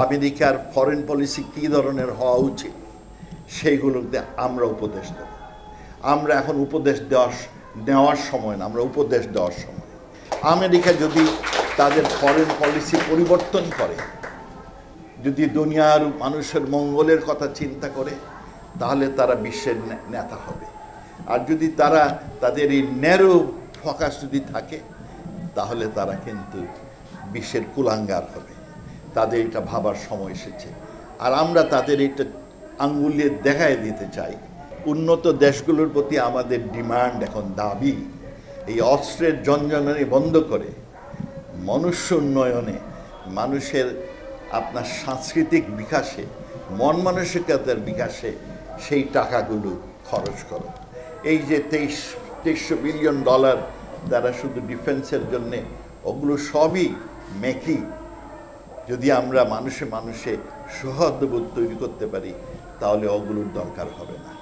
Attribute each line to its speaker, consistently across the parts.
Speaker 1: আমেরিকার foreign policy কী ধরনের হওয়া উচিত সেইগুলোতে আমরা উপদেশ দেব। আমরা এখন উপদেশ নেওয়ার সময় না, আমরা উপদেশ দেওয়ার সময়। আমেরিকা যদি তাদের ফরেন পলিসি পরিবর্তন করে, যদি দুনিয়ার মানুষের মঙ্গলের কথা চিন্তা করে, তাহলে তারা বিশ্বের নেতা হবে। আর যদি তারা তাদের এই ন্যারো ফোকাস যদি থাকে, তাহলে তারা কিন্তু বিশ্বের কুলাঙ্গার হবে। তাদের এটা ভাবার সময় এসেছে। আর আমরা তাদের এটা আঙ্গুলিয়ে দেখায় দিতে চাই। উন্নত দেশগুলোর প্রতি আমাদের ডিমান্ড, এখন দাবি, এই অস্ত্রের জঞ্জনানি বন্ধ করে মনুষ্য উন্নয়নে, মানুষের আপনার সাংস্কৃতিক বিকাশে, মন মানসিকতার বিকাশে সেই টাকাগুলো খরচ করো। এই যে $2300 বিলিয়ন দ্বারা শুধু ডিফেন্সের জন্যে, ওগুলো সবই মেকি। যদি আমরা মানুষে মানুষে সৌহার্দ্যবোধ তৈরি করতে পারি, তাহলে ওগুলোর দরকার হবে না।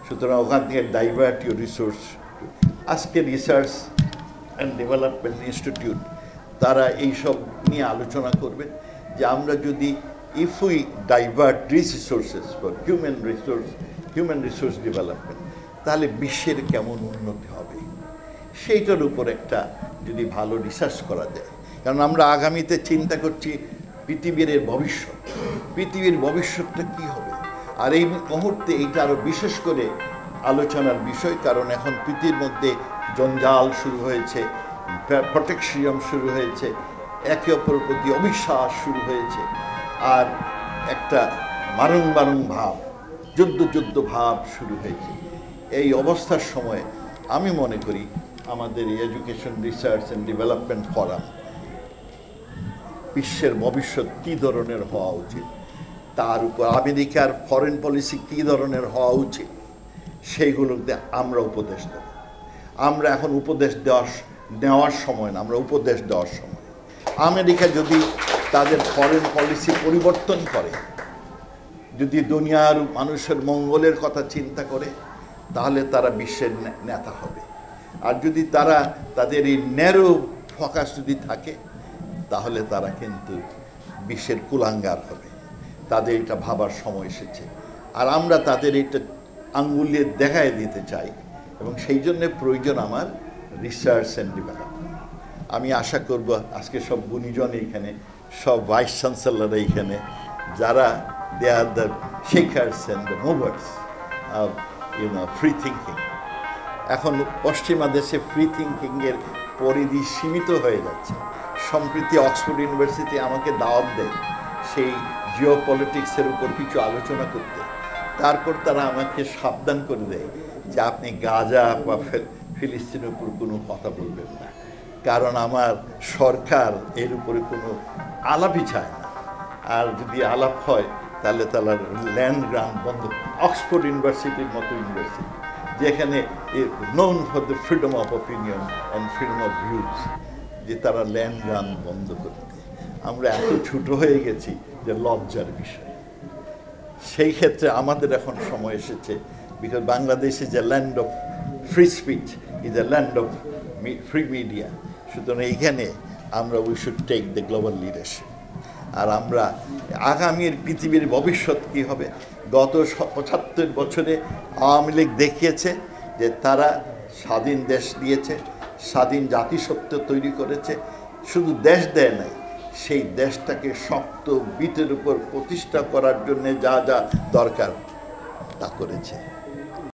Speaker 1: সুতরাং ওখান থেকে ডাইভার্ট ইউর রিসোর্স। আজকে রিসার্চ অ্যান্ড ডেভেলপমেন্ট ইনস্টিটিউট তারা এইসব নিয়ে আলোচনা করবে যে আমরা যদি if we divert resources for human resource development, তাহলে বিশ্বের কেমন উন্নতি হবে সেইটার উপর একটা যদি ভালো রিসার্চ করা যায়। কারণ আমরা আগামীতে চিন্তা করছি পৃথিবীর ভবিষ্যৎ, পৃথিবীর ভবিষ্যৎটা কী হবে। আর এই মুহূর্তে এইটা আরও বিশেষ করে আলোচনার বিষয়, কারণ এখন পৃথিবীর মধ্যে জঞ্জাল শুরু হয়েছে, প্রোটেকশনিজম শুরু হয়েছে, একে অপরের প্রতি অবিশ্বাস শুরু হয়েছে, আর একটা মারং ভাব, যুদ্ধ ভাব শুরু হয়েছে। এই অবস্থার সময় আমি মনে করি আমাদের education research and development forum বিশ্বের ভবিষ্যৎ কী ধরনের হওয়া উচিত, তার উপর আমেরিকার ফরেন পলিসি কী ধরনের হওয়া উচিত সেইগুলোতে আমরা উপদেশ দেব। আমরা এখন উপদেশ নেওয়ার সময় না, আমরা উপদেশ দেওয়ার সময়। আমেরিকা যদি তাদের ফরেন পলিসি পরিবর্তন করে, যদি দুনিয়ার মানুষের মঙ্গলের কথা চিন্তা করে, তাহলে তারা বিশ্বের নেতা হবে। আর যদি তারা তাদের এই ন্যারো ফোকাস যদি থাকে, তাহলে তারা কিন্তু বিশ্বের কুলাঙ্গার হবে। তাদের এটা ভাবার সময় এসেছে। আর আমরা তাদের এটা আঙ্গুলিয়ে দেখায় দিতে চাই, এবং সেই জন্যে প্রয়োজন আমার রিসার্চ অ্যান্ড ডেভেলপমেন্ট। আমি আশা করব আজকে সব গুণীজন এইখানে, সব ভাইস চ্যান্সেলর এইখানে, যারা they are the shakers and the movers of free thinking. এখন পশ্চিমা দেশে ফ্রি থিঙ্কিংয়ের পরিধি সীমিত হয়ে যাচ্ছে। সম্প্রতি অক্সফোর্ড ইউনিভার্সিটি আমাকে দাওয়াত দেয় সেই জিও পলিটিক্সের উপর কিছু আলোচনা করতে। তারপর তারা আমাকে সাবধান করে দেয় যে আপনি গাজা বা ফিলিস্তিনের উপর কোনো কথা বলবেন না, কারণ আমার সরকার এর উপরে কোনো আলাপই চায় না। আর যদি আলাপ হয় তাহলে তারা ল্যান্ড গ্রান্ট বন্ধ। অক্সফোর্ড ইউনিভার্সিটির মতো ইউনিভার্সিটি, যেখানে known for the freedom of opinion and freedom of views, যে তারা ল্যান্ড গ্রান্ট বন্ধ করতে। আমরা এত ছোট হয়ে গেছি যে লজ্জার বিষয়। সেই ক্ষেত্রে আমাদের এখন সময় এসেছে, because Bangladesh is a land of free speech, is a land of free media. সুতরাং এইখানে আমরা we should take the global leadership. আর আমরা আগামীর পৃথিবীর ভবিষ্যৎ কী হবে, গত 75 বছরে আওয়ামী লীগ দেখিয়েছে যে তারা স্বাধীন দেশ দিয়েছে, স্বাধীন জাতিসত্ত্ব তৈরি করেছে। শুধু দেশ দেয় নাই, সেই দেশটাকে শক্ত ভিতের উপর প্রতিষ্ঠা করার জন্যে যা যা দরকার তা করেছে।